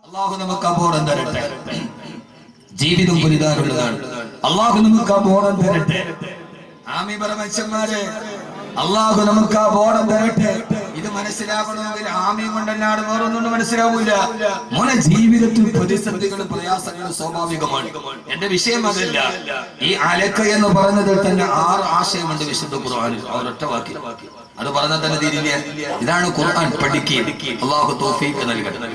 അള്ളാഹു നമുക്ക് അബോധം തരട്ടെ. ജീവിതം പുരിതാനുള്ളതാണ്. അള്ളാഹു നമുക്ക് അബോധം തരട്ടെ. ആമീൻ പറ മനുഷ്യന്മാരെ, അള്ളാഹു നമുക്ക് ആ ബോധം തരട്ടെ. ഇത് മനസ്സിലാക്കണമെങ്കിൽ ആമീൻ കൊണ്ടല്ലാതെ വേറൊന്നും മനസ്സിലാവൂല. മോനെ, ജീവിതത്തിൽ പ്രതിസന്ധികളും പ്രയാസങ്ങളും സ്വാഭാവികമാണ്. എന്റെ വിഷയം അതല്ല. ഈ അലക്ക എന്ന് പറഞ്ഞതിൽ തന്നെ 6 ആശയമുണ്ട് വിശുദ്ധ ഖുർആനിൽ. ഒരൊറ്റ വാക്കി അത് പറഞ്ഞാൽ തന്നെ തീരില്ല. ഇതാണ് ഖുർആൻ പഠിക്കുകയും അള്ളാഹു തൗഫീഖ് നൽകട്ടെ.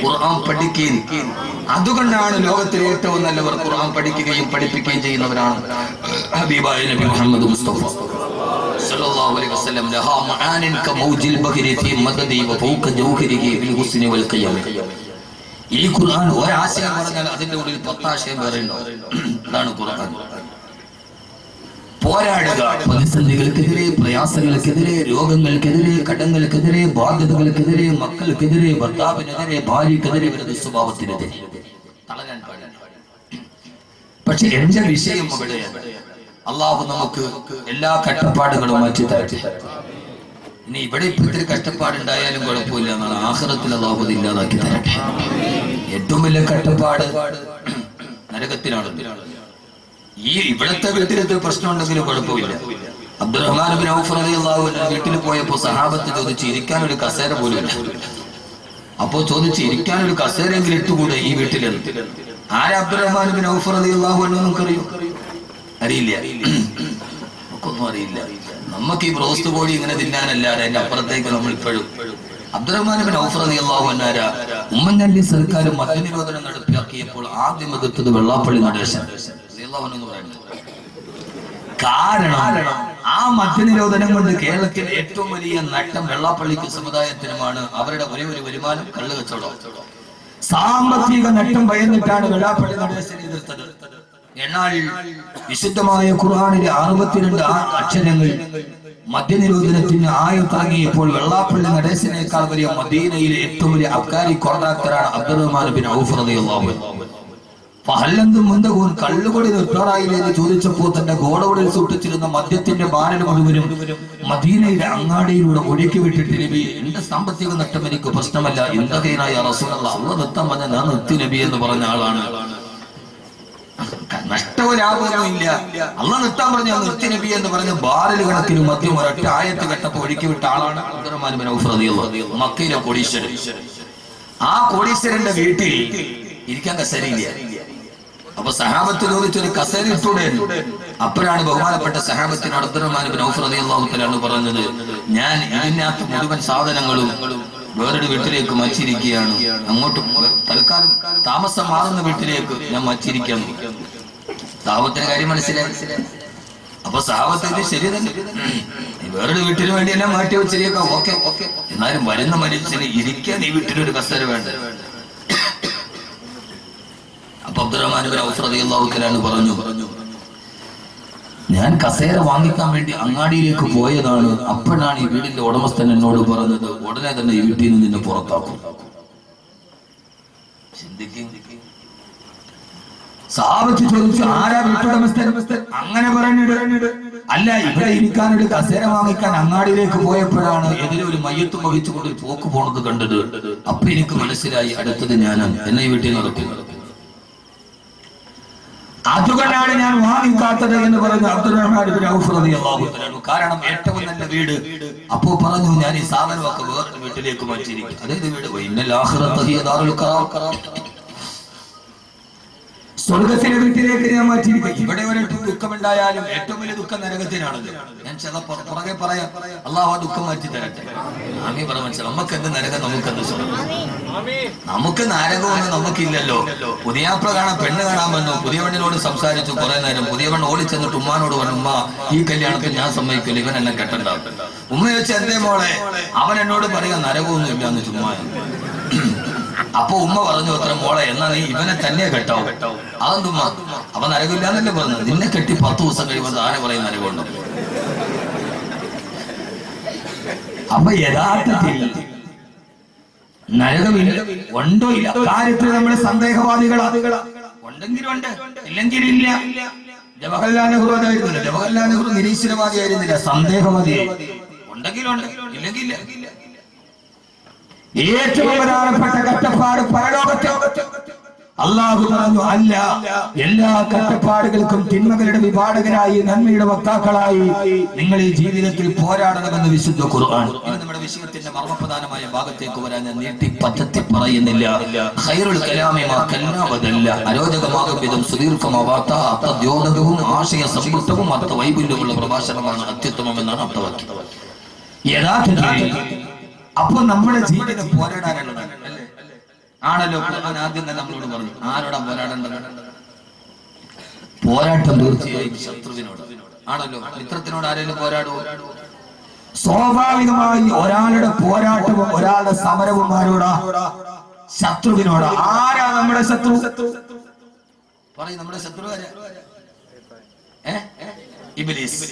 ഖുർആൻ പഠിക്കുകയും, അതുകൊണ്ടാണ് ലോകത്തിലെ ഏറ്റവും നല്ലവർ ഖുർആൻ പഠിക്കുകയും പഠിപ്പിക്കുകയും ചെയ്യുന്നവരാണ് ഹബീബായ നബി മുഹമ്മദ് മുസ്തഫ സല്ലല്ലാഹു അലൈഹി വസല്ലം. ലഹാ മആനിൻ കമൗജിൽ ബഹരി ഫീ മദദി വഫൗക ജൗഹരിഹി ഫിൽ ഹുസ്നി വൽ ഖിയാം. ഈ ഖുർആൻ ഒരാശയം പറഞ്ഞാൽ അതിന്റെ ഉള്ളിൽ 10 ആശയം വേറെ ഉണ്ടാവും. അതാണ് ഖുർആൻ. പോരാടുക. പ്രതിസന്ധികൾക്കെതിരെ, പ്രയാസങ്ങൾക്കെതിരെ, രോഗങ്ങൾക്കെതിരെ, കടങ്ങൾക്കെതിരെ, ബാധ്യതകൾക്കെതിരെ, മക്കൾക്കെതിരെ, ഭർത്താവിനെതിരെ, ഭാര്യക്കെതിരെ, വിരുദ്ധ സ്വഭാവത്തിനെതിരെ തളരാൻ പാടില്ല. പക്ഷെ എന്റെ വിഷയം അവിടെയാണ്. അള്ളാഹു നമുക്ക് എല്ലാ കഷ്ടപ്പാടുകളും മാറ്റി തരട്ടെ. ഇനി ഇവിടെ ഇപ്പൊ ഇത്തിരി കഷ്ടപ്പാടുണ്ടായാലും കുഴപ്പമില്ല എന്നാണ്. ആഖിറത്തിൽ അള്ളാഹു അത് ഇല്ലാതാക്കി തരട്ടെ. ഏറ്റവും വലിയ കഷ്ടപ്പാട് നരകത്തിലാണ്. ഈ ഇവിടത്തെ വീട്ടിലത്തെ പ്രശ്നം ഉണ്ടെങ്കിലും കുഴപ്പമില്ല. അബ്ദുറഹ്മാൻ ബിൻ ഔഫ് റളിയല്ലാഹു അൻഹു വീട്ടിൽ പോയപ്പോ സഹാബത്ത് ചോദിച്ചു, ഇരിക്കാൻ ഒരു കസേര പോലും ഇല്ല. അപ്പോ ചോദിച്ചു, ഇരിക്കാൻ ഒരു കസേരയെങ്കിലും ഇട്ടുകൂടെ ഈ വീട്ടിലെന്ന്. ആരാ അബ്ദുറഹ്മാൻ ബിൻ ഔഫ് റളിയല്ലാഹു അൻഹു? നമുക്കറിയോ? അറിയില്ല. നമുക്കൊന്നും അറിയില്ല. നമുക്ക് ഈ ബ്രോസ്റ്റ് കോഴി ഇങ്ങനെ തിന്നാനല്ലാതെ അതിന്റെ അപ്പുറത്തേക്ക് നമ്മൾ ഇപ്പോഴും. അബ്ദുറഹ്മാൻ ബിൻ ഔഫ് റളിയല്ലാഹു അൻഹു ഉമ്മൻചാണ്ടി സർക്കാർ മദ്യനിരോധനം നടപ്പിലാക്കിയപ്പോൾ ആദ്യം എതിർത്തത് വെള്ളാപ്പള്ളി നടേശൻ റളിയല്ലാഹു അൻഹു എന്ന് പറയുന്നത്. കാരണം ആ മദ്യനിരോധനം കൊണ്ട് കേരളത്തിൽ ഏറ്റവും വലിയ നഷ്ടം വെള്ളാപ്പള്ളിക്ക് സമുദായത്തിനുമാണ്. അവരുടെ ഒരേ ഒരു വരുമാനം കള്ള് കച്ചവടം. സാമ്പത്തിക നഷ്ടം ഭയന്നിട്ടാണ് വെള്ളാപ്പള്ളി നടേശനെ എതിർത്തത്. എന്നാൽ വിശുദ്ധമായ ഖുർആനിലെ 62 അക്ഷരങ്ങൾ മദ്യനിരോധനത്തിന് ആയുത്തറങ്ങിയപ്പോൾ വെള്ളാപ്പള്ളി നടേശനേക്കാൾ വലിയ മദീനയിലെ ഏറ്റവും വലിയ അബ്കാരി കോൺട്രാക്ടറാണ് അബ്ദുറഹ്മാൻ ബിൻ ഔഫ് റളിയല്ലാഹു അൻഹു. ഫഹല്ലന്തും മുന്തകൂൻ, കള്ളുകൊടി നിർത്താറായില്ലെന്ന് ചോദിച്ചപ്പോൾ തന്റെ ഗോഡൌണിൽ സൂക്ഷിച്ചിരുന്ന മദ്യത്തിന്റെ ബാരൽ മുഴുവനും മദീനയുടെ അങ്ങാടിയിലൂടെ ഒഴുക്കി വിട്ടിട്ട്, നബി, എന്റെ സാമ്പത്തിക നഷ്ടം എനിക്ക് പ്രശ്നമല്ല, ഇന്ദഹീനായ റസൂലല്ലാഹ്, അള്ളാഹ് നിർത്താൻ പറഞ്ഞ ഞാൻ നിർത്തി നബി എന്ന് പറഞ്ഞ ആളാണ്. നഷ്ടവും ലാഭമൊന്നും ഇല്ല, അള്ളാഹ് നിർത്താൻ പറഞ്ഞ നിർത്തി നബി എന്ന് പറഞ്ഞ ബാരൽ കണക്കിന് മദ്യം ഒരൊറ്റ ആയത്ത് കേട്ടപ്പോ ഒഴുക്കി വിട്ട ആളാണ് അബ്ദുറഹ്മാൻ ബിൻ ഔഫ് റളിയല്ലാഹു അൻഹു, മക്കയിലെ കോടീശ്വരൻ. ആ കോടീശ്വരന്റെ വീട്ടിൽ ഇരിക്കാൻ കസേരയില്ല. അപ്പൊ സഹാബത്ത് ചോദിച്ചൊരു കസേര ഇട്ടൂടെ? അപ്പോഴാണ് ബഹുമാനപ്പെട്ട സഹാബത്തിനോട് അബ്ദുറഹ്മാൻ ബിൻ ഔഫ് റളിയല്ലാഹു തആല പറഞ്ഞത്, ഞാൻ ഇതിനകത്ത് മുഴുവൻ സാധനങ്ങളും വേറൊരു വീട്ടിലേക്ക് മാറ്റിയിരിക്കുകയാണ്. അങ്ങോട്ട് തൽക്കാലം താമസം മാറുന്ന വീട്ടിലേക്ക് ഞാൻ മാറ്റിയിരിക്കാൻ. സഹാബത്തിന്റെ കാര്യം മനസ്സിലായി. അപ്പൊ സഹാബത്തിന് ശരി തന്നെ, വേറൊരു വീട്ടിന് വേണ്ടിയെല്ലാം മാറ്റി വെച്ചിരിക്കാം. ഓക്കെ, എന്നാലും വരുന്ന മനുഷ്യന് ഇരിക്കാൻ ഈ വീട്ടിലൊരു കസേര വേണ്ട. അപ്പൊ അബ്ദുറഹ്മാൻ ബിൻ ഔഫ് റളിയല്ലാഹു തആല പറഞ്ഞു, ഞാൻ കസേര വാങ്ങിക്കാൻ വേണ്ടി അങ്ങാടിയിലേക്ക് പോയതാണ്. അപ്പോഴാണ് ഈ വീടിന്റെ ഉടമസ്ഥൻ എന്നോട് പറഞ്ഞത്, ഉടനെ തന്നെ ഈ വീട്ടിൽ നിന്ന് നിന്നെ പുറത്താക്കും. സഹാബത്ത് ചോദിച്ചു, ആരാ വീട്ടുടമസ്ഥൻ? അങ്ങനെ പറഞ്ഞിട്ട്, അല്ല, ഇവിടെ ഇരിക്കാനൊരു കസേര വാങ്ങിക്കാൻ അങ്ങാടിയിലേക്ക് പോയപ്പോഴാണ് എതിരെ ഒരു മയ്യത്ത് വഹിച്ചുകൊണ്ട് ഒരു പോക്ക് പോണത് കണ്ടത്. അപ്പൊ എനിക്ക് മനസ്സിലായി, അടുത്തത് ഞാനാണ്, എന്നെ ഈ വീട്ടിൽ നടക്കുന്നത്. അതുകൊണ്ടാണ് ഞാൻ വാങ്ങിക്കാത്തത് എന്ന് പറഞ്ഞു അബ്ദുറഹ്മാൻ ബിൻ ഔഫ് റളിയല്ലാഹു അൻഹു. കാരണം ഏറ്റവും നല്ല വീട്. അപ്പോ പറഞ്ഞു, ഞാൻ ഈ സാധനമൊക്കെ വേറൊരു വീട്ടിലേക്ക് മാറ്റിയിരിക്കും. അതേത് വീട്? ഇന്നൽ ആഖിറത ഹിയ ദാറുൽ ഖറാർ, സ്വർഗത്തിലെ വീട്ടിലേക്ക് ഞാൻ മാറ്റിയിരിക്കും. ഇവിടെ ഒരു ദുഃഖമുണ്ടായാലും ഏറ്റവും വലിയ ദുഃഖം നരകത്തിനാണല്ലോ. ഞാൻ പുറകെ പറയാം, അള്ളാഹു ആ ദുഃഖം മാറ്റി തരട്ടെ. ആമീൻ പറ മനസ്സിലാവും. നമുക്കെന്ത് നരകം, നമുക്കെന്ത് സ്വർഗം? നമുക്ക് നരകമൊന്നും നമുക്കില്ലല്ലോ. പുതിയാപ്ല കാണാൻ പെണ്ണ് കാണാൻ വന്നു, പുതിയ പെണ്ണിനോട് സംസാരിച്ചു കുറെ നേരം. പുതിയ പെണ്ണ് ഓടിച്ചെന്നിട്ട് ഉമ്മാനോട് പറഞ്ഞു, ഉമ്മ, ഈ കല്യാണത്തിൽ ഞാൻ സമ്മതിക്കില്ല, ഇവൻ എന്നെ കെട്ടണ്ടാവും. ഉമ്മ ചോദിച്ചു, എന്തേ മോളെ? അവൻ എന്നോട് പറയാ നരകമൊന്നും ഇല്ലാന്ന് ചുമ്മാ. അപ്പൊ ഉമ്മ പറഞ്ഞു, അത്ര മോളെ, എന്നാ നീ ഇവനെ തന്നെ കെട്ടാവും. അതെന്തുമ്മ? അവൻ നരകമില്ലാന്നല്ലേ പറഞ്ഞു. നിന്നെ കെട്ടി 10 ദിവസം കഴിയുമ്പോൾ ആരെ പറയും നരകമുണ്ടോ? അപ്പൊ യഥാർത്ഥത്തിൽ നരകമില്ല, ഉണ്ടോ ഇല്ല കാര്യത്തിൽ നമ്മൾ സന്ദേഹവാദികളാ. ഉണ്ടെങ്കിലും ഉണ്ട്, ഇല്ലെങ്കിലില്ല. ജവഹർലാൽ നെഹ്റു അതായിരുന്നില്ല. ജവഹർലാൽ നെഹ്റു നിരീശ്വരവാദിയായിരുന്നില്ല, സന്ദേഹവാദിയായി. ഉണ്ടെങ്കിലുണ്ട്, ഇല്ലെങ്കിൽ ഇല്ല. ഏറ്റവും പ്രധാനപ്പെട്ട കഷ്ടപ്പാട് പരലോകത്ത് അള്ളാഹു പറഞ്ഞു, അല്ല, എല്ലാ കഷ്ടപ്പാടുകൾക്കും തിന്മകളുടെ വിഭാടകരായി നന്മയുടെ വക്താക്കളായി നിങ്ങൾ ഈ ജീവിതത്തിൽ പോരാടണമെന്ന് വിശുദ്ധ ഖുർആൻ. നമ്മുടെ വിഷയത്തിന്റെ മർമ്മപ്രധാനമായ ഭാഗത്തേക്ക് വരാൻ ഞാൻ നീട്ടി പദ്ധതി പറയുന്നില്ല. ഖൈറുൽ കലാമി മാ കല്ലാവതല്ല, അരോചകമാകും വിധം സുദീർഘമാവാത്ത അർത്ഥദ്യോതകവും ആശയ സമ്പുഷ്ടവും അർത്ഥ വൈപുല്യമുള്ള പ്രഭാഷണമാണ് അത്യുത്തമം എന്നാണ് അർത്ഥവാക്യം. യഥാർത്ഥത്തിൽ അപ്പൊ നമ്മുടെ ജീവിതം പോരാടാനുള്ളതാണ് അല്ലേ? ആണല്ലോ. ഖുർആൻ ആദ്യം തന്നെ നമ്മളോട് പറഞ്ഞു, ആരോടാ പോരാടേണ്ടത്? പോരാട്ടം തീർച്ചയായും ശത്രുവിനോട് ആണല്ലോ. മിത്രത്തിനോട് ആരെങ്കിലും പോരാടുമോ? സ്വാഭാവികമായി ഒരാളുടെ പോരാട്ടവും ഒരാളുടെ സമരവും ആരോടാ? ശത്രുവിനോട്. ആരാ നമ്മുടെ ശത്രു? പറയും, നമ്മുടെ ശത്രു ആരാ? ഇബ്ലീസ്.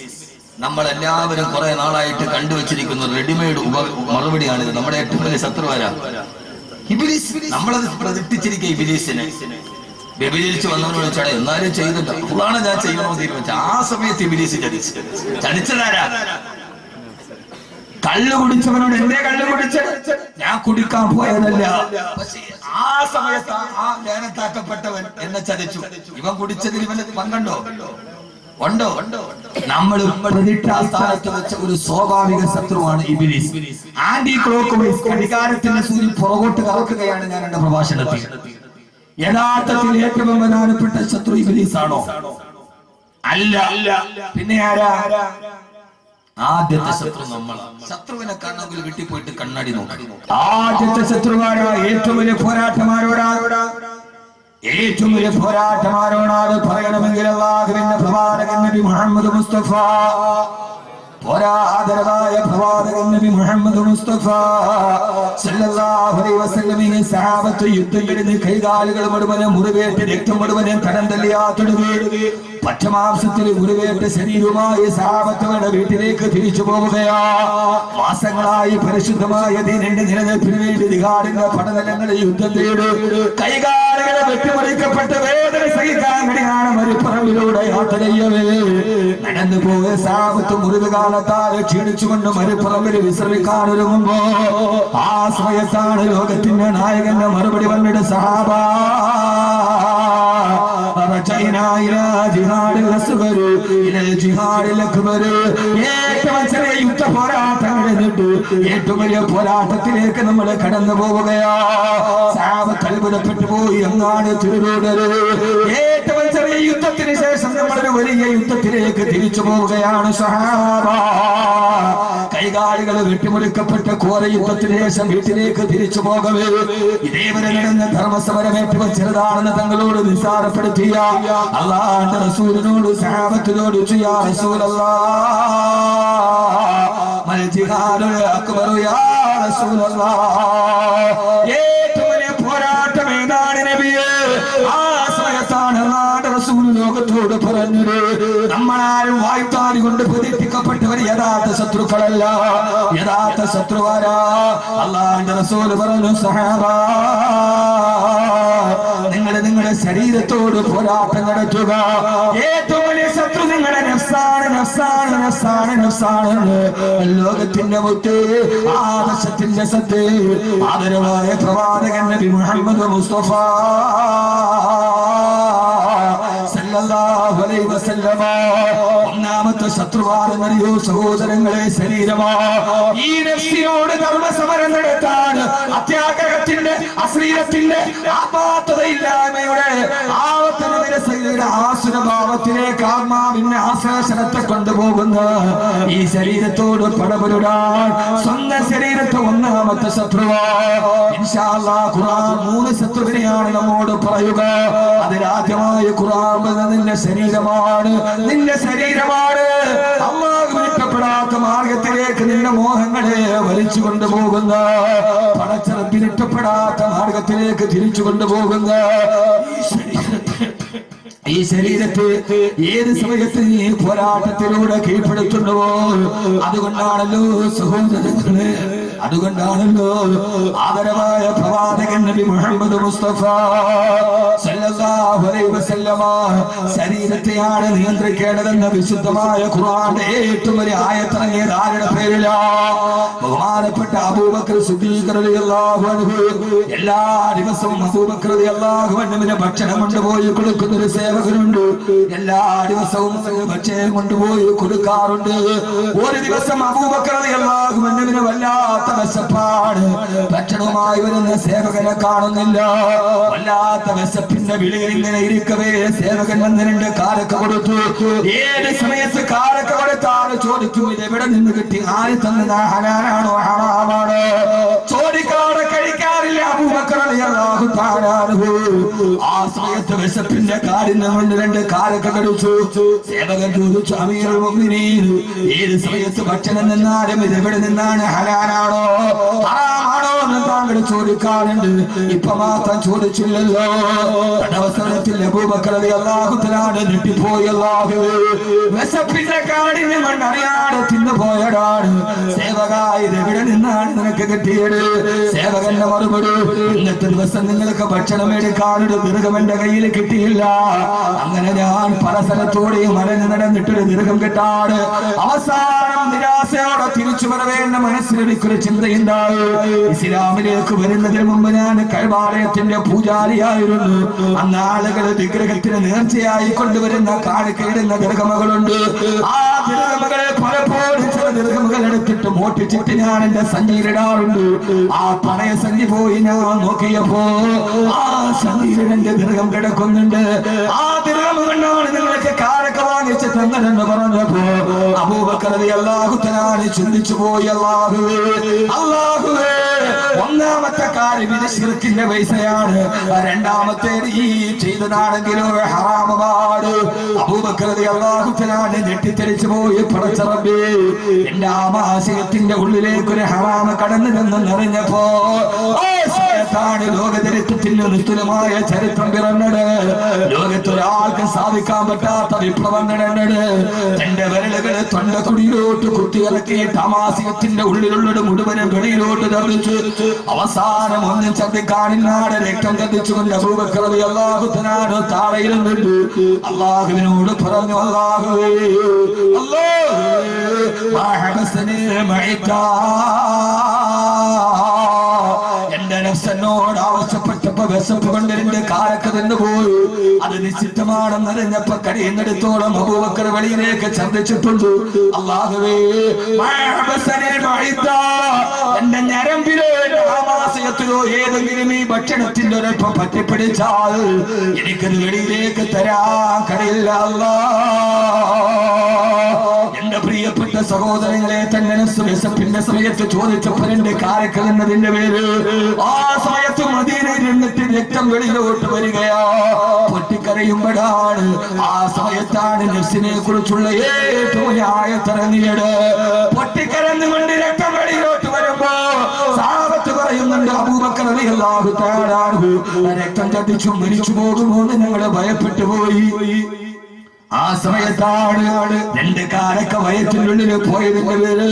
നമ്മളെല്ലാവരും കുറെ നാളായിട്ട് കണ്ടുവച്ചിരിക്കുന്ന റെഡിമെയ്ഡ് മറുപടിയാണിത്. നമ്മുടെ ഏറ്റവും വലിയ ശത്രു ആരാ? ഇബ്ലീസ്. നമ്മളത് പ്രതിഷ്ഠിച്ചിരിക്കുക ഇബ്ലീസിനെ. വ്യഭിചരിച്ച് വന്നവനോട് ചോദിച്ചാൽ എന്നാലും ചെയ്തിട്ട് അതാണ് ഞാൻ ചെയ്യണമെന്ന് തീരുമാനിച്ച ആ സമയത്ത് ഇബ്ലീസ് ചതിച്ചതാരാ? കള്ളു കുടിച്ചവനോട് എന്തേ കള്ളു കുടിച്ചത്? ഞാൻ കുടിക്കാൻ പോയതല്ല. പക്ഷേ ആ സമയത്ത് ആ ലേനത്താക്കപ്പെട്ടവൻ എന്നെ ചതിച്ചു. ഇവൻ കുടിച്ചതിൽ ഇവന് പങ്കുണ്ടോ? ഉണ്ടോ? നമ്മൾ പ്രതിഷ്ഠാസ്ഥാനത്ത് വെച്ച ഒരു സ്വാഭാവിക ശത്രുവാണ് ഇബ്ലീസ്. ആന്റി ക്ലോക്ക് വൈസ് അധികാരത്തിന്റെ സൂര്യൻ പുറകോട്ട് കറക്കുകയാണ് ഞാൻ എന്റെ പ്രഭാഷണത്തിൽ. യഥാർത്ഥത്തിൽ ഏറ്റവും പ്രധാനപ്പെട്ട ശത്രു ഇബ്ലീസ് ആണോ? അല്ല. പിന്നെ ആരാ? ആദ്യത്തെ ശത്രു നമ്മളാണ്. ശത്രുവിനെ കാണണമെങ്കിൽ വീട്ടിൽ പോയിട്ട് കണ്ണാടി നോക്കി. ആദ്യത്തെ ശത്രുവാരാ? ഏറ്റവും വലിയ പോരാട്ടമാരോടാ? ഏറ്റവും വലിയ പോരാട്ടമാരോടാണ് പറയണമെങ്കിൽ അല്ലാഹുവിന്റെ പ്രവാചകൻ നബി മുഹമ്മദ് മുസ്തഫ, പോരാതരവായ പ്രവാചകൻ നബി മുഹമ്മദ് മുസ്തഫ സല്ലല്ലാഹു അലൈഹി വസല്ലമയെ സഹാബത്ത് യുദ്ധങ്ങളിൽ കൈകാലുകൾ മുഴുവനും മുറിവേറ്റ് രക്തം മുഴുവനും കടം തള്ളിയാത്തൊടുകി പച്ചമാംസത്തിൽ മുറിവേറ്റ് ശരീരവുമായി സഹാബത്തുകളുടെ വീട്ടിലേക്ക് തിരിച്ചു പോവുകയാ. മാസങ്ങളായി പരിശുദ്ധമായ ദീനിന്റെ നിലനിൽപ്പിന് വേണ്ടി ദിഗാടിന്റെ പടനിലങ്ങളിൽ യുദ്ധം ചെയ്ത് കൈകാലുകളെ വെട്ടിമുറിക്കപ്പെട്ട വേദന സഹിക്കാൻ വേണ്ടിയാണ് മരുപ്പറമ്പിലൂടെ യാത്ര ചെയ്യവേ. നടന്നു പോയ സഹാബത്ത് മുറിവ് കാലത്താൽ ക്ഷീണിച്ചുകൊണ്ട് മരുപ്പറമ്പിൽ വിശ്രമിക്കാൻ ഒരുങ്ങുമ്പോ ആ സമയത്താണ് ലോകത്തിന്റെ നായകന്റെ മറുപടി വന്നിട്ട് സഹാബ ഏറ്റവും ചെറിയ യുദ്ധ പോരാട്ടം കഴിഞ്ഞിട്ട് ഏറ്റവും വലിയ പോരാട്ടത്തിലേക്ക് നമ്മൾ കടന്നു പോവുകയാ. സാബത്ത് അത്ഭുതപ്പെട്ടു പോയി. അങ്ങാണ് തിരുവോടര്. ഏറ്റവും ചെറിയ യുദ്ധത്തിന് ശേഷം നമ്മളൊരു വലിയ യുദ്ധത്തിലേക്ക് തിരിച്ചു പോവുകയാണ് സഹാബ. കൈകാലുകൾ വെട്ടിമുറിക്കപ്പെട്ട ഘോര യുദ്ധത്തിന് ശേഷം വീട്ടിലേക്ക് തിരിച്ചു പോകവേ ഇതേവരെ നടന്ന ധർമ്മസമരം ഏറ്റവും ചെറുതാണെന്ന് തങ്ങളോട് നിസ്സാരപ്പെടുത്തിയ അല്ലാഹുവിന്റെ റസൂലിനോട് സഹാബത്തിനോട് യാ റസൂലല്ലാഹ് മൽ ജിഹാദുൽ അക്ബർ യാ റസൂലല്ലാഹ്, ഏറ്റവും വലിയ പോരാട്ടം ഏതാണ് നബിയേ? ആ സമയത്താണ് അല്ലാഹുവിന്റെ റസൂൽ ലോകത്തോട് പറഞ്ഞത്, നമ്മളാരും വായ്ത്താരി കൊണ്ട് പ്രതിഷ്ഠിക്കപ്പെട്ടവർ യഥാർത്ഥ ശത്രുക്കളല്ല. യഥാർത്ഥ ശത്രുവാരാ? അല്ലാഹുവിന്റെ റസൂൽ പറഞ്ഞു, സഹാബാ നിങ്ങളുടെ ശരീരത്തോട് പോരാട്ടം നടത്തുക. ഏറ്റവും വലിയ ശത്രു നിങ്ങളുടെ നഫ്സാണ്, നഫ്സാണ്, നഫ്സാണ്, നഫ്സാണ്. ലോകത്തിന്റെ മുത്ത്, ആദർശത്തിന്റെ സത്ത്, ആദരവായ പ്രവാചകൻ നബി മുഹമ്മദ് മുസ്തഫ സല്ലല്ലാഹു അലൈഹി വസല്ലമ. ഒന്നാമത്തെ ശത്രുവാണെന്നറിയോ സഹോദരങ്ങളെ? ശരീരമാ. ഈ നഫ്സിനോട് ധർമ്മസമരം നടത്താൻ അത്യാഗ്രഹത്തിന്റെ, അശ്ലീലത്തിന്റെ, ആപാത്തതയില്ലായ്മയുടെ ആവത്തനയുടെ ആസുരഭാവത്തിലേക്ക് ആത്മാവിന്റെ ആശ്ലേഷണത്തെ കൊണ്ടുപോകുന്ന ഈ ശരീരത്തോട് പടപൊരുടാൻ സ്വന്തം ശരീരത്തെ ഒന്നാമത്തെ ശത്രുവാ. ഇൻഷാ അല്ലാഹ് ഖുർആൻ 3 ശത്രുവിനെയാണ് നമ്മോട് പറയുക. അതിലാദ്യമായി ഖുർആൻ നിന്റെ ശരീരമാണ്, നിന്റെ ശരീരമാണ്. അല്ലാഹു ഇഷ്ടപ്പെടാത്ത മാർഗത്തിലേക്ക് നിന്റെ മോഹങ്ങളെ വലിച്ചു കൊണ്ടുപോകുന്ന, പടച്ചറപ്പിന് ഇഷ്ടപ്പെടാത്ത മാർഗത്തിലേക്ക് തിരിച്ചു കൊണ്ടുപോകുന്ന ഈ ശരീരത്തെ ഏത് സമയത്ത് നീ പോരാട്ടത്തിലൂടെ കീഴ്പ്പെടുത്തുന്നുവോ അതുകൊണ്ടാണല്ലോ സഹോദരങ്ങളെ, അതുകൊണ്ടാണല്ലോ ആദരവായ പ്രവാചകൻ നബി മുഹമ്മദ് മുസ്തഫ സല്ലല്ലാഹു അലൈഹി വസല്ലമ ശരീരത്തെയാണ് നിയന്ത്രിക്കേണ്ടതെന്ന വിശുദ്ധമായ ഖുർആന്റെ ഏറ്റവും വലിയ ആയത്തിറങ്ങിയത് ആരുടെ പേരിലാ? ബഹുമാനപ്പെട്ട അബൂബക്കർ സിദ്ദീഖ് റളിയല്ലാഹു അൻഹു. എല്ലാ ദിവസവും അബൂബക്കർ റളിയല്ലാഹു അൻഹുവിന് ഭക്ഷണം കൊണ്ടുപോയി കൊടുക്കുന്ന ഒരു സേവകനുണ്ട്. എല്ലാ ദിവസവും ഭക്ഷണം കൊണ്ടുപോയി കൊടുക്കാറുണ്ട്. ഒരു ദിവസം അബൂബക്കർ റളിയല്ലാഹു അൻഹുവിന് വല്ലാത്ത വിശപ്പാണ്. ഭക്ഷണവുമായി വരുന്ന സേവകനെ കാണുന്നില്ല. വല്ലാത്ത വിശപ്പിന്റെ വിളിയിൽ ഇങ്ങനെ ഇരിക്കവേ സേവകൻ വന്ന് 2 കാരക്ക കൊടുത്തു. ഏത് സമയത്ത് കാരക്ക കൊടുത്താണ് ചോദിക്കും, ഇത് എവിടെ നിന്ന് കിട്ടി, ആര് തന്നത്, ഹലാലാണോ ഹറാമാണോ? ചോദിക്കാതെ കഴിക്കാറില്ല അബൂബക്കർ റളിയല്ലാഹു തആല അൻഹു. ആ സമയത്ത് വിശപ്പിന്റെ കാഠിന്യം കൊണ്ട് 2 കാരക്ക കടിച്ചു. സേവകൻ ചോദിച്ചു, അമീറുൽ മുഅ്മിനീൻ, ഏത് സമയത്ത് ഭക്ഷണം നിന്നാലും ഇത് എവിടെ നിന്നാണ്, ഹലാലാണോ ഹറാമാണോ എന്ന് താങ്കൾ ചോദിക്കാറുണ്ട്, ഇപ്പൊ മാത്രം ചോദിച്ചില്ലല്ലോ. അവസരത്തിൽ അബൂബക്കർ റളിയല്ലാഹു തആല ഞെട്ടിപ്പോയി. അല്ലാഹുവേ, വിശപ്പിന്റെ കാഠിന്യം കൊണ്ട് അറിയാതെ തിന്നുപോയതാണ്. സേവകായ ഇത് എവിടെ നിന്നാണ് നിനക്ക് കിട്ടിയത്? സേവകന്റെ മറുപടി, ഇന്നത്തെ ദിവസം നിങ്ങൾക്ക് ഭക്ഷണം എടുക്കാനൊരു ദീർഘം എന്റെ കയ്യിൽ കിട്ടിയില്ല. അങ്ങനെ ഞാൻ പല സ്ഥലത്തോടെയും മലഞ്ഞു നടന്നിട്ടൊരു ദീർഘം കിട്ടാണ്. അവസാനം നിരാശയോടെ തിരിച്ചു വരവേണ്ട മനസ്സിൽ എനിക്കൊരു ചിന്തയുണ്ടായി. ഇസ്ലാമിലേക്ക് വരുന്നതിന് മുമ്പ് ഞാൻ കഅബാലയത്തിന്റെ പൂജാരിയായിരുന്നു. അന്ന് ആളുകൾ വിഗ്രഹത്തിന് നേർച്ചയായി കൊണ്ടുവരുന്ന കാണിക്കയിടുന്ന ദീർഘമകളുണ്ട്. ആ ദീർഘമകളെ പലപ്പോഴും ചില ദീർഘമകൾ എടുത്തിട്ട് മോട്ടിച്ചിട്ട് ഞാൻ എന്റെ സഞ്ചിയിലിടാറുണ്ട്. ആ പഴയ സഞ്ചി പോയി ഞാൻ നോക്കിയപ്പോ ആ സഞ്ചിയിൽ എന്റെ ദീർഘം കിടക്കുന്നുണ്ട്. ആ ദീർഘം കൊണ്ടാണ് നിങ്ങൾക്ക് കാരക്ക വാങ്ങിച്ച് തന്നതെന്ന് പറഞ്ഞപ്പോ അബൂബക്കർ റളിയല്ലാഹു തആല ചിന്തിച്ചു പോയി. അല്ലാഹുവേ, അല്ലാഹുവേ, ഒന്നാമത്തെ കാര്യം ഇത് ശിർക്കിന്റെ പൈസയാണ്. രണ്ടാമത്തേത് ഈ ചെയ്തതാണെങ്കിലോ ഹറാമാണ്. അബൂബക്കർ റളിയല്ലാഹു തആല ഞെട്ടിത്തെറിച്ചു പോയി. പടച്ച റബ്ബേ, എന്റെ ആമാശയത്തിന്റെ ഉള്ളിലേക്ക് ഒരു ഹറാമ കടന്നു എന്നറിഞ്ഞപ്പോ ലോകചരിത്രത്തിന്റെ നിസ്തുലമായ ചരിത്രം പിറന്നത്. ലോകത്തൊരാൾക്കും സാധിക്കാൻ പറ്റാത്ത വിപ്ലവം നടന്നത്. തന്റെ വിരലുകള് തൊണ്ടക്കുടിയിലോട്ട് കുത്തിയിറക്കിയിട്ട് ആമാശയത്തിന്റെ ഉള്ളിലുള്ളത് മുഴുവനും വെളിയിലോട്ട് തള്ളിച്ചു. അവസാനം ഒന്നും ശ്രദ്ധിക്കാനില്ലാതെ രക്തം കത്തിച്ചുകൊണ്ട് അബൂബക്കർ റളിയല്ലാഹു തആല താഴെയിരുന്നുണ്ട്. അല്ലാഹുവിനോട് പറഞ്ഞു, അല്ലാഹുവേ, എന്റെ നഫ്സനോട് ആവശ്യപ്പെട്ടപ്പോ വിശപ്പ് കൊണ്ട് 2 കാരക്ക തിന്നുപോയി. അത് നിശ്ചിതമാണെന്നറിഞ്ഞപ്പോ കഴിയുന്നിടത്തോളം അബൂബക്കർ വെളിയിലേക്ക് ഛർദ്ദിച്ചിട്ടുണ്ട്. അല്ലാഹുവേ, എന്റെ ഞരമ്പിലോ ആമാശയത്തിലോ ഏതെങ്കിലും ഈ ഭക്ഷണത്തിന്റെ ഒരൽപ്പം പറ്റിപ്പിടിച്ചാൽ എനിക്കത് വെളിയിലേക്ക് തരാൻ കഴിയില്ല. എന്റെ പ്രിയപ്പെട്ട സഹോദരങ്ങളെ, തന്റെ വിശപ്പിന്റെ സമയത്ത് ചോദിച്ചപ്പോൾ 2 കാരക്ക എന്നതിന്റെ പേര് ആ സമയത്ത് മദീനയിൽ നിന്നിട്ട് രക്തം വെളിയിലോട്ട് വരികയാ. പൊട്ടിക്കരയുമ്പോഴാണ് ആ സമയത്താണ് നഫ്സിനെ കുറിച്ചുള്ള ഏറ്റവും ആയത്തിറങ്ങിയത്. പൊട്ടിക്കരന്നുകൊണ്ട് രക്തം വെളിയിലോട്ട് വരുമ്പോ സഹാബത്ത് പറയുന്നുണ്ട്, അബൂബക്കർ റളിയല്ലാഹു തആല അൻഹു രക്തം ചതിച്ചു മരിച്ചു പോകുമോ എന്ന് ഞങ്ങൾ ഭയപ്പെട്ടു പോയി. ആ സമയത്താണ് 2 കാരക്ക വയറ്റിനുള്ളിൽ പോയതിന്റെ പേര്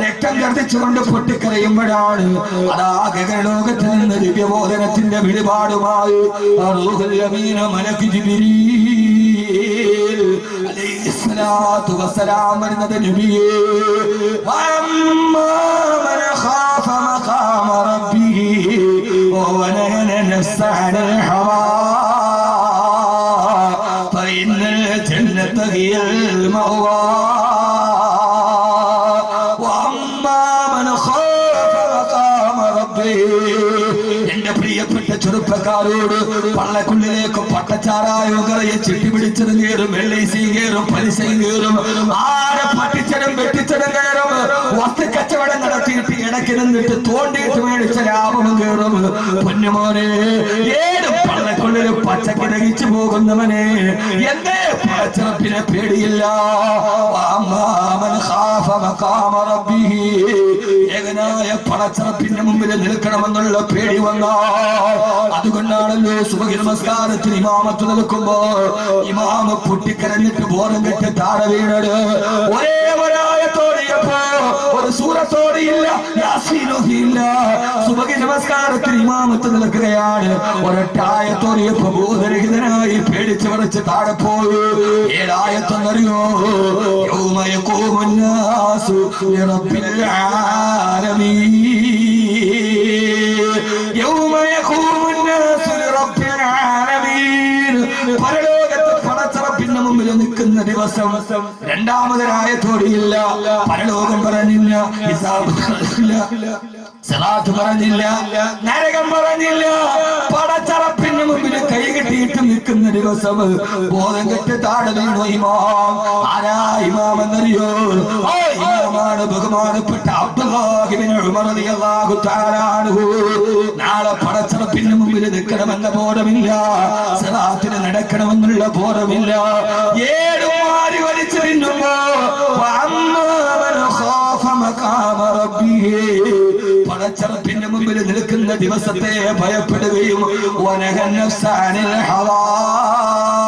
രക്തം ഛർദ്ദിച്ചുകൊണ്ട് പൊട്ടിക്കരയുമ്പോഴാണ് അതാകെ ലോകത്തിൽ നിന്ന് ദിവ്യബോധനത്തിന്റെ വെളിപാടുമായി റൂഹുൽ അമീൻ മലക്ക് ജിബ്രീൽ അലൈഹിസ്സലാത്തു വസ്സലാം വരുന്നത്. നബിയേ, വഅമ്മാ മൻ ഖാഫ മഖാമ റബ്ബിഹി വനഹന നഫ്സ അനിൽ ഹവാ فإن الجنة هي المأوى وأما من خاف مقام ربه. എന്റെ പ്രിയപ്പെട്ട ചെറുപ്പക്കാരോട് പള്ളക്കുള്ളിലേക്ക് പട്ടച്ചാറായോ കറയെ ചിട്ടി പിടിച്ചത് കയറും, വെള്ളൈസി കയറും, പലിശയും കയറും, ആരെ പറ്റിച്ചതും വെട്ടിച്ചതും കയറും, വസ്തു കച്ചവടം നടത്തിയിട്ട് ഇടയ്ക്ക് നിന്നിട്ട് തോണ്ടിയിട്ട് മേടിച്ച ലാഭം കയറും. പൊന്നുമോനെ, ഏത് പള്ളക്കുള്ളിൽ പച്ചക്ക് ദഹിച്ചു പോകുന്നവനെ എന്റെ പടച്ചിറപ്പിനെ പേടിയില്ല. ഏകനായ പടച്ചിറപ്പിന്റെ മുമ്പിൽ നിൽക്കണമെന്നുള്ള പേടി വന്നാൽ അതുകൊണ്ടാണല്ലോ സുബഹി നമസ്കാരത്തിന് ഇമാമത്ത് നിൽക്കുമ്പോ ഇമാമ പൊട്ടിക്കരഞ്ഞിട്ട് ബോധം കെട്ട് താഴെ വീണത്. ഒരേ ഒരായത്തോടിയപ്പോ ഒരു സൂറത്തോടെയില്ല, യാസീനോഹില്ല. സുബഹി നമസ്കാരത്തിന് ഇമാമത്ത് നിൽക്കുകയാണ്. ഒരൊറ്റായത്തോടെയപ്പോ ബോധരഹിതനായി പേടിച്ച് വിറച്ച് താഴെ പോയി. ഏഴായത്തൊന്നറിയോ? യൗമ യഖൂമുന്നാസു ലിറബ്ബിൽ ആലമീൻ. യൗമ യഖൂമുന്നാസു ലിറബ്ബിൽ ആലമീൻ. പരലോകത്ത് പടച്ചറപ്പിന്റെ മുമ്പിൽ നിൽക്കുന്ന ദിവസം. രണ്ടാമതൊരായത്തോടെയില്ല, പരലോകം പറഞ്ഞില്ല, ഹിസാബ് പറഞ്ഞില്ല, സിറാത്ത് പറഞ്ഞില്ല, നരകം പറഞ്ഞില്ല. പടച്ചറപ്പിന്റെ മുമ്പിൽ കൈ കെട്ടിയിട്ട് നിൽക്കുന്ന ദിവസം. ബോധം കെട്ട് താഴെ വീണു ഇമാം. ആരാ ഇമാം എന്നറിയോ? ഇമാമാണ് ബഹുമാനപ്പെട്ട അബ്ദുല്ലാഹി ഇബ്നു ഉമർ റളിയല്ലാഹു തആല അൻഹു. നാളെ പടച്ചറപ്പിന്റെ മുമ്പിൽ നിൽക്കണമെന്ന ബോധമില്ല, സിറാത്തിന് നടക്കണമെന്നുള്ള ബോധമില്ല. ഏടുമാരി വലിച്ചു തിന്നുമ്പോ പടച്ചറപ്പിന്റെ മുമ്പിൽ നിൽക്കുന്ന ദിവസത്തെ ഭയപ്പെടുകയും വനഹൻ നഫ്സാനിൽ ഹറാം.